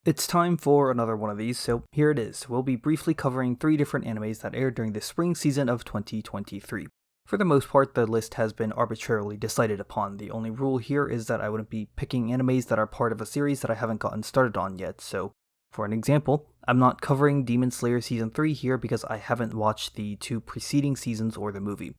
It's time for another one of these, so here it is. We'll be briefly covering 3 different animes that aired during the spring season of 2023. For the most part, the list has been arbitrarily decided upon. The only rule here is that I wouldn't be picking animes that are part of a series that I haven't gotten started on yet, so for an example, I'm not covering Demon Slayer Season 3 here because I haven't watched the 2 preceding seasons or the movie.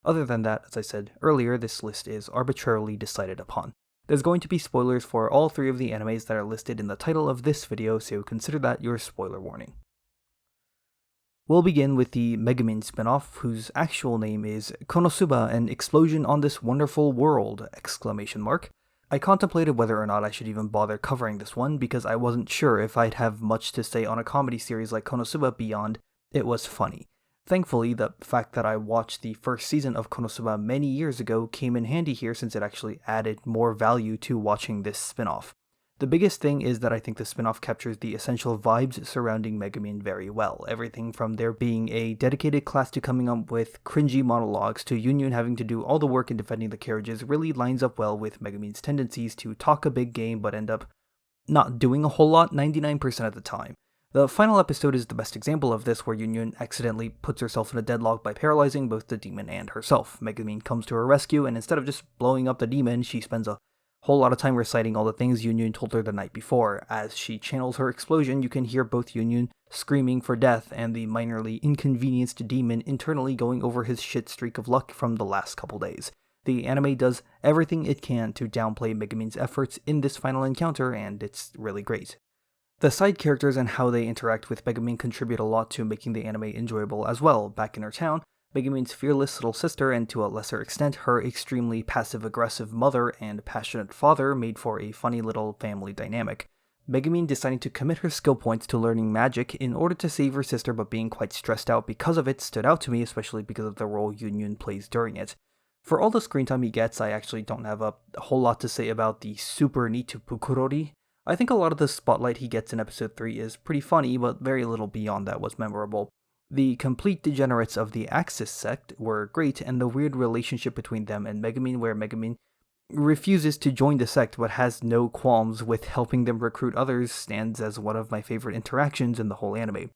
Other than that, as I said earlier, this list is arbitrarily decided upon. There's going to be spoilers for all 3 of the animes that are listed in the title of this video, so consider that your spoiler warning. We'll begin with the Megumin spinoff, whose actual name is KonoSuba, an explosion on this wonderful world! I contemplated whether or not I should even bother covering this one because I wasn't sure if I'd have much to say on a comedy series like KonoSuba beyond it was funny. Thankfully, the fact that I watched the first season of KonoSuba many years ago came in handy here since it actually added more value to watching this spin-off. The biggest thing is that I think the spin-off captures the essential vibes surrounding Megumin very well. Everything from there being a dedicated class to coming up with cringy monologues to Yunyun having to do all the work in defending the carriages really lines up well with Megumin's tendencies to talk a big game but end up not doing a whole lot 99% of the time. The final episode is the best example of this, where Yunyun accidentally puts herself in a deadlock by paralyzing both the demon and herself. Megumin comes to her rescue, and instead of just blowing up the demon, she spends a whole lot of time reciting all the things Yunyun told her the night before. As she channels her explosion, you can hear both Yunyun screaming for death and the minorly inconvenienced demon internally going over his shit streak of luck from the last couple days. The anime does everything it can to downplay Megumin's efforts in this final encounter, and it's really great. The side characters and how they interact with Megumin contribute a lot to making the anime enjoyable as well. Back in her town, Megumin's fearless little sister, and to a lesser extent her extremely passive-aggressive mother and passionate father, made for a funny little family dynamic. Megumin deciding to commit her skill points to learning magic in order to save her sister but being quite stressed out because of it stood out to me, especially because of the role Yunyun plays during it. For all the screen time he gets, I actually don't have a whole lot to say about the super Nitu Pukurori. I think a lot of the spotlight he gets in episode 3 is pretty funny, but very little beyond that was memorable. The complete degenerates of the Axis sect were great, and the weird relationship between them and Megumin, where Megumin refuses to join the sect but has no qualms with helping them recruit others, stands as one of my favorite interactions in the whole anime.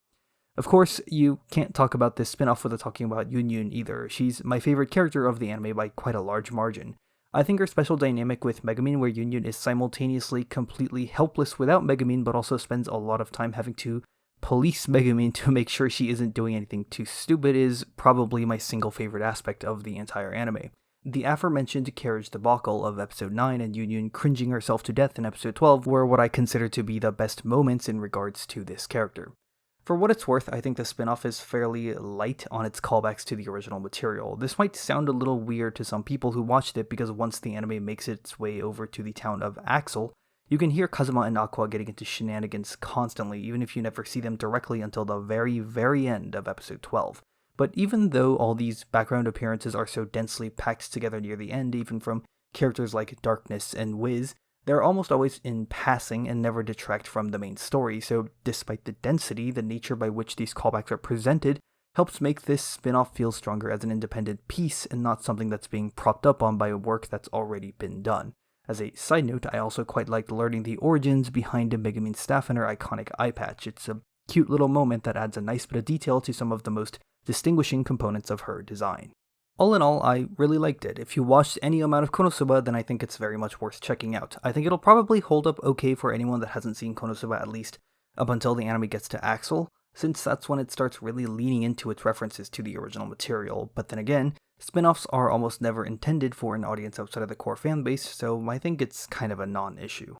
Of course, you can't talk about this spin-off without talking about Yunyun either. She's my favorite character of the anime by quite a large margin. I think her special dynamic with Megumin, where Yunyun is simultaneously completely helpless without Megumin, but also spends a lot of time having to police Megumin to make sure she isn't doing anything too stupid, is probably my single favorite aspect of the entire anime. The aforementioned carriage debacle of episode 9 and Yunyun cringing herself to death in episode 12 were what I consider to be the best moments in regards to this character. For what it's worth, I think the spin-off is fairly light on its callbacks to the original material. This might sound a little weird to some people who watched it because once the anime makes its way over to the town of Axel, you can hear Kazuma and Aqua getting into shenanigans constantly, even if you never see them directly until the very end of episode 12. But even though all these background appearances are so densely packed together near the end, even from characters like Darkness and Wiz, they're almost always in passing and never detract from the main story, so despite the density, the nature by which these callbacks are presented helps make this spin-off feel stronger as an independent piece and not something that's being propped up on by work that's already been done. As a side note, I also quite liked learning the origins behind Megumin's staff and her iconic eye patch. It's a cute little moment that adds a nice bit of detail to some of the most distinguishing components of her design. All in all, I really liked it. If you watched any amount of KonoSuba, then I think it's very much worth checking out. I think it'll probably hold up okay for anyone that hasn't seen KonoSuba at least up until the anime gets to Axel, since that's when it starts really leaning into its references to the original material. But then again, spin-offs are almost never intended for an audience outside of the core fanbase, so I think it's kind of a non-issue.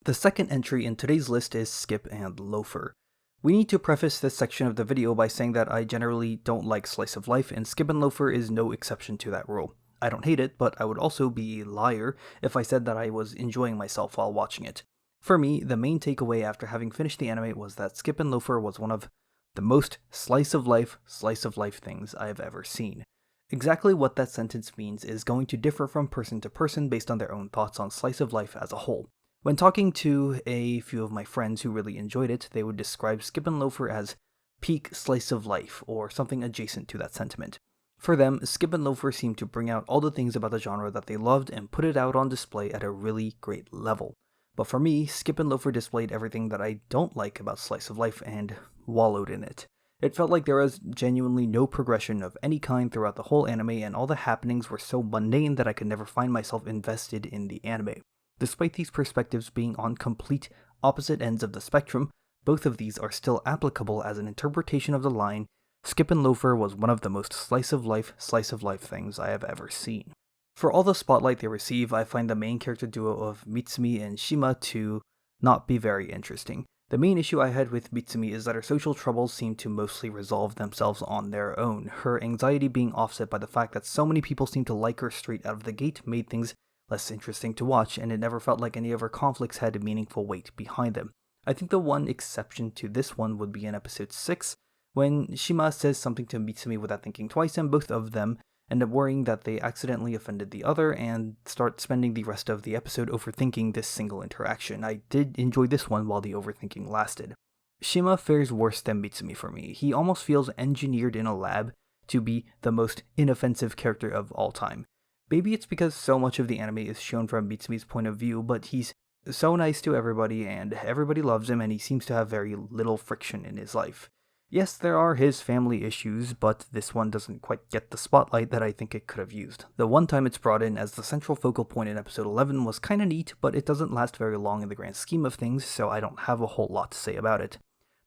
The second entry in today's list is Skip and Loafer. We need to preface this section of the video by saying that I generally don't like slice of life, and Skip and Loafer is no exception to that rule. I don't hate it, but I would also be a liar if I said that I was enjoying myself while watching it. For me, the main takeaway after having finished the anime was that Skip and Loafer was one of the most slice of life things I've ever seen. Exactly what that sentence means is going to differ from person to person based on their own thoughts on slice of life as a whole. When talking to a few of my friends who really enjoyed it, they would describe Skip and Loafer as peak slice of life, or something adjacent to that sentiment. For them, Skip and Loafer seemed to bring out all the things about the genre that they loved and put it out on display at a really great level. But for me, Skip and Loafer displayed everything that I don't like about slice of life and wallowed in it. It felt like there was genuinely no progression of any kind throughout the whole anime, and all the happenings were so mundane that I could never find myself invested in the anime. Despite these perspectives being on complete opposite ends of the spectrum, both of these are still applicable as an interpretation of the line, Skip and Loafer was one of the most slice of life things I have ever seen. For all the spotlight they receive, I find the main character duo of Mitsumi and Shima to not be very interesting. The main issue I had with Mitsumi is that her social troubles seem to mostly resolve themselves on their own. Her anxiety being offset by the fact that so many people seem to like her straight out of the gate made things less interesting to watch, and it never felt like any of her conflicts had a meaningful weight behind them. I think the one exception to this one would be in episode 6, when Shima says something to Mitsumi without thinking twice, and both of them end up worrying that they accidentally offended the other and start spending the rest of the episode overthinking this single interaction. I did enjoy this one while the overthinking lasted. Shima fares worse than Mitsumi for me. He almost feels engineered in a lab to be the most inoffensive character of all time. Maybe it's because so much of the anime is shown from Mitsumi's point of view, but he's so nice to everybody and everybody loves him, and he seems to have very little friction in his life. Yes, there are his family issues, but this one doesn't quite get the spotlight that I think it could have used. The one time it's brought in as the central focal point in episode 11 was kinda neat, but it doesn't last very long in the grand scheme of things, so I don't have a whole lot to say about it.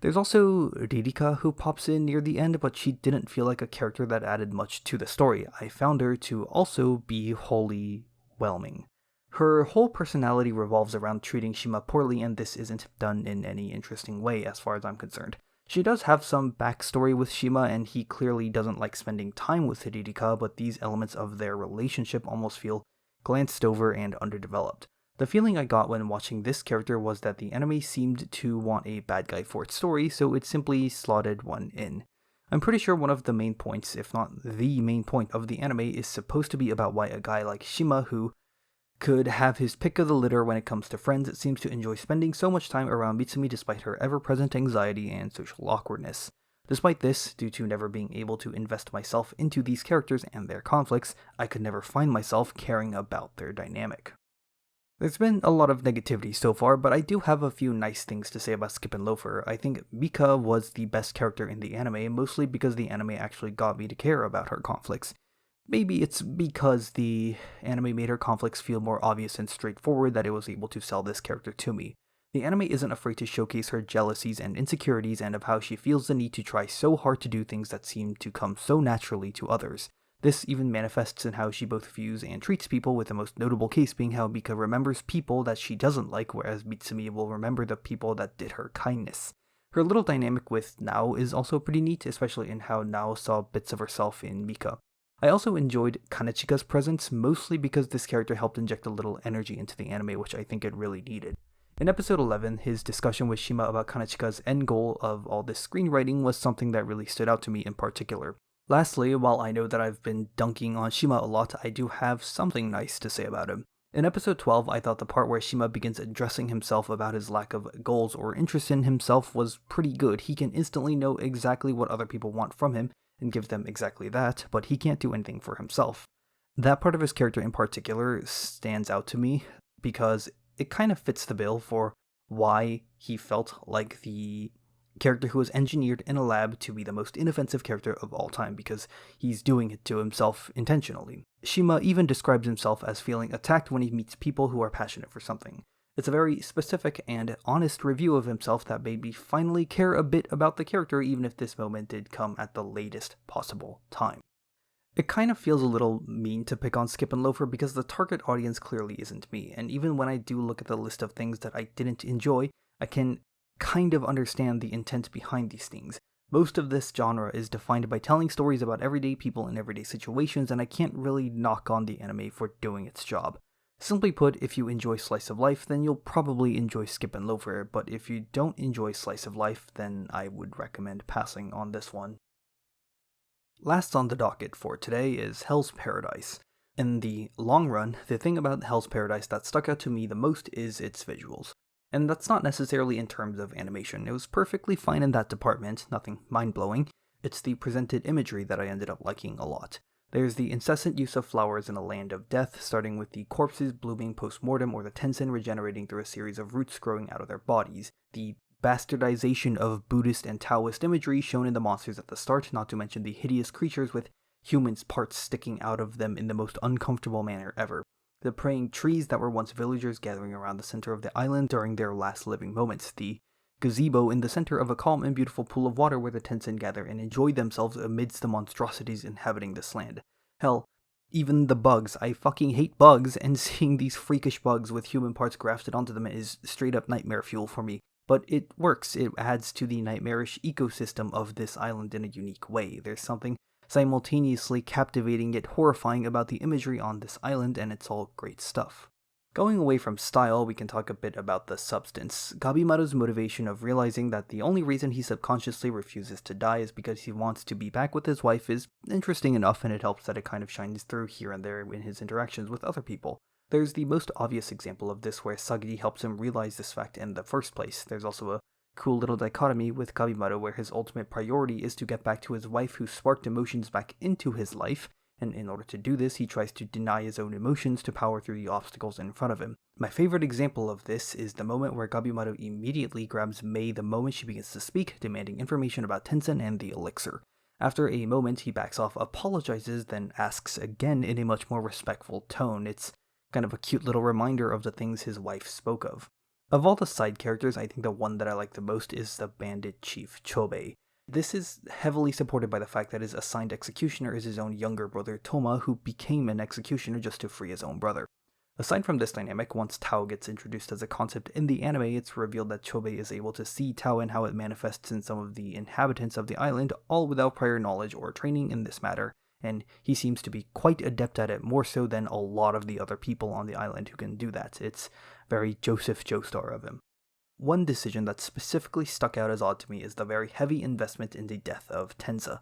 There's also Ririka who pops in near the end, but she didn't feel like a character that added much to the story. I found her to also be wholly whelming. Her whole personality revolves around treating Shima poorly, and this isn't done in any interesting way as far as I'm concerned. She does have some backstory with Shima, and he clearly doesn't like spending time with Ririka, but these elements of their relationship almost feel glanced over and underdeveloped. The feeling I got when watching this character was that the anime seemed to want a bad guy for its story, so it simply slotted one in. I'm pretty sure one of the main points, if not the main point of the anime, is supposed to be about why a guy like Shima, who could have his pick of the litter when it comes to friends, seems to enjoy spending so much time around Mitsumi despite her ever-present anxiety and social awkwardness. Despite this, due to never being able to invest myself into these characters and their conflicts, I could never find myself caring about their dynamic. There's been a lot of negativity so far, but I do have a few nice things to say about Skip and Loafer. I think Mika was the best character in the anime, mostly because the anime actually got me to care about her conflicts. Maybe it's because the anime made her conflicts feel more obvious and straightforward that it was able to sell this character to me. The anime isn't afraid to showcase her jealousies and insecurities and of how she feels the need to try so hard to do things that seem to come so naturally to others. This even manifests in how she both views and treats people, with the most notable case being how Mika remembers people that she doesn't like, whereas Mitsumi will remember the people that did her kindness. Her little dynamic with Nao is also pretty neat, especially in how Nao saw bits of herself in Mika. I also enjoyed Kanechika's presence, mostly because this character helped inject a little energy into the anime, which I think it really needed. In episode 11, his discussion with Shima about Kanechika's end goal of all this screenwriting was something that really stood out to me in particular. Lastly, while I know that I've been dunking on Shima a lot, I do have something nice to say about him. In episode 12, I thought the part where Shima begins addressing himself about his lack of goals or interest in himself was pretty good. He can instantly know exactly what other people want from him, and give them exactly that, but he can't do anything for himself. That part of his character in particular stands out to me because it kind of fits the bill for why he felt like the character who was engineered in a lab to be the most inoffensive character of all time, because he's doing it to himself intentionally. Shima even describes himself as feeling attacked when he meets people who are passionate for something. It's a very specific and honest review of himself that made me finally care a bit about the character, even if this moment did come at the latest possible time. It kind of feels a little mean to pick on Skip and Loafer because the target audience clearly isn't me, and even when I do look at the list of things that I didn't enjoy, I can kind of understand the intent behind these things. Most of this genre is defined by telling stories about everyday people in everyday situations, and I can't really knock on the anime for doing its job. Simply put, if you enjoy slice of life, then you'll probably enjoy Skip and Loafer, but if you don't enjoy slice of life, then I would recommend passing on this one. Last on the docket for today is Hell's Paradise. In the long run, the thing about Hell's Paradise that stuck out to me the most is its visuals. And that's not necessarily in terms of animation. It was perfectly fine in that department, nothing mind-blowing. It's the presented imagery that I ended up liking a lot. There's the incessant use of flowers in a land of death, starting with the corpses blooming post-mortem or the Tensen regenerating through a series of roots growing out of their bodies. The bastardization of Buddhist and Taoist imagery shown in the monsters at the start, not to mention the hideous creatures with humans' parts sticking out of them in the most uncomfortable manner ever. The praying trees that were once villagers gathering around the center of the island during their last living moments. The gazebo in the center of a calm and beautiful pool of water where the Tensen gather and enjoy themselves amidst the monstrosities inhabiting this land. Hell, even the bugs. I fucking hate bugs, and seeing these freakish bugs with human parts grafted onto them is straight up nightmare fuel for me. But it works. It adds to the nightmarish ecosystem of this island in a unique way. There's something simultaneously captivating yet horrifying about the imagery on this island, and it's all great stuff. Going away from style, we can talk a bit about the substance. Gabimaru's motivation of realizing that the only reason he subconsciously refuses to die is because he wants to be back with his wife is interesting enough, and it helps that it kind of shines through here and there in his interactions with other people. There's the most obvious example of this where Sagiri helps him realize this fact in the first place. There's also a cool little dichotomy with Gabimaru where his ultimate priority is to get back to his wife who sparked emotions back into his life, and in order to do this, he tries to deny his own emotions to power through the obstacles in front of him. My favorite example of this is the moment where Gabimaru immediately grabs Mei the moment she begins to speak, demanding information about Tensen and the elixir. After a moment, he backs off, apologizes, then asks again in a much more respectful tone. It's kind of a cute little reminder of the things his wife spoke of. Of all the side characters, I think the one that I like the most is the bandit chief, Chobei. This is heavily supported by the fact that his assigned executioner is his own younger brother, Toma, who became an executioner just to free his own brother. Aside from this dynamic, once Tao gets introduced as a concept in the anime, it's revealed that Chobei is able to see Tao and how it manifests in some of the inhabitants of the island, all without prior knowledge or training in this matter, and he seems to be quite adept at it, more so than a lot of the other people on the island who can do that. It's very Joseph Joestar of him. One decision that specifically stuck out as odd to me is the very heavy investment in the death of Tenza.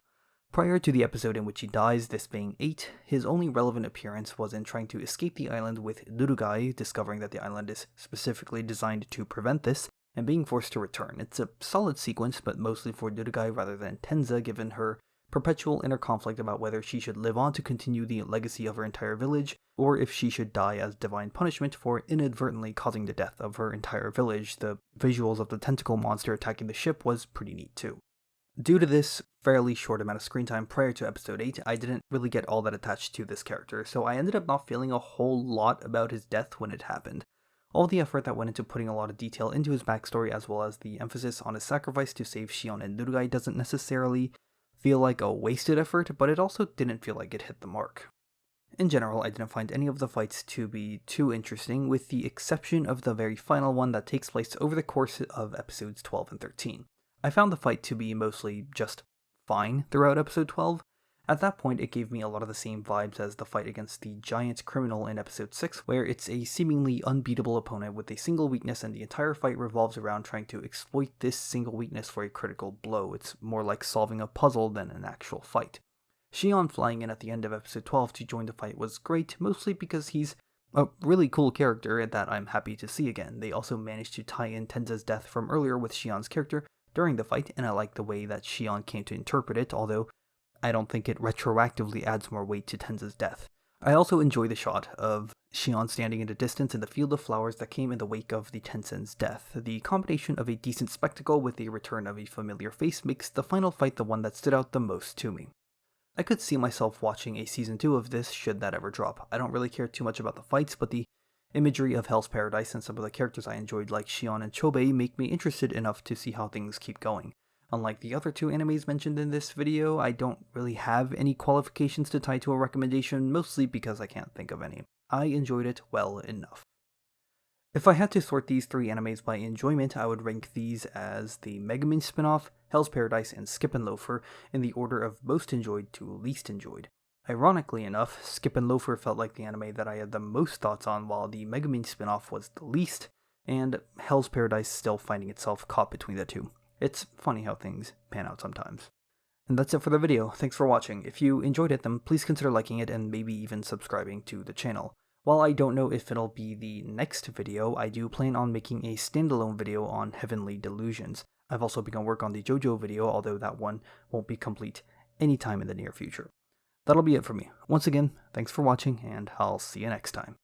Prior to the episode in which he dies, this being 8, his only relevant appearance was in trying to escape the island with Nurugai, discovering that the island is specifically designed to prevent this, and being forced to return. It's a solid sequence, but mostly for Nurugai rather than Tenza, given her perpetual inner conflict about whether she should live on to continue the legacy of her entire village, or if she should die as divine punishment for inadvertently causing the death of her entire village. The visuals of the tentacle monster attacking the ship was pretty neat too. Due to this fairly short amount of screen time prior to episode 8, I didn't really get all that attached to this character, so I ended up not feeling a whole lot about his death when it happened. All the effort that went into putting a lot of detail into his backstory, as well as the emphasis on his sacrifice to save Shion and Nurugai, doesn't necessarily feel like a wasted effort, but it also didn't feel like it hit the mark. In general, I didn't find any of the fights to be too interesting, with the exception of the very final one that takes place over the course of episodes 12 and 13. I found the fight to be mostly just fine throughout episode 12. At that point, it gave me a lot of the same vibes as the fight against the giant criminal in episode 6, where it's a seemingly unbeatable opponent with a single weakness and the entire fight revolves around trying to exploit this single weakness for a critical blow. It's more like solving a puzzle than an actual fight. Shion flying in at the end of episode 12 to join the fight was great, mostly because he's a really cool character that I'm happy to see again. They also managed to tie in Tenza's death from earlier with Shion's character during the fight, and I like the way that Shion came to interpret it, although I don't think it retroactively adds more weight to Tenza's death. I also enjoy the shot of Shion standing in the distance in the field of flowers that came in the wake of the Tensen's death. The combination of a decent spectacle with the return of a familiar face makes the final fight the one that stood out the most to me. I could see myself watching a season 2 of this should that ever drop. I don't really care too much about the fights, but the imagery of Hell's Paradise and some of the characters I enjoyed like Shion and Chobei make me interested enough to see how things keep going. Unlike the other 2 animes mentioned in this video, I don't really have any qualifications to tie to a recommendation, mostly because I can't think of any. I enjoyed it well enough. If I had to sort these 3 animes by enjoyment, I would rank these as the Megumin spinoff, Hell's Paradise, and Skip and Loafer in the order of most enjoyed to least enjoyed. Ironically enough, Skip and Loafer felt like the anime that I had the most thoughts on, while the Megumin spinoff was the least, and Hell's Paradise still finding itself caught between the 2. It's funny how things pan out sometimes. And that's it for the video. Thanks for watching. If you enjoyed it, then please consider liking it and maybe even subscribing to the channel. While I don't know if it'll be the next video, I do plan on making a standalone video on Heavenly Delusions. I've also begun work on the JoJo video, although that one won't be complete anytime in the near future. That'll be it for me. Once again, thanks for watching, and I'll see you next time.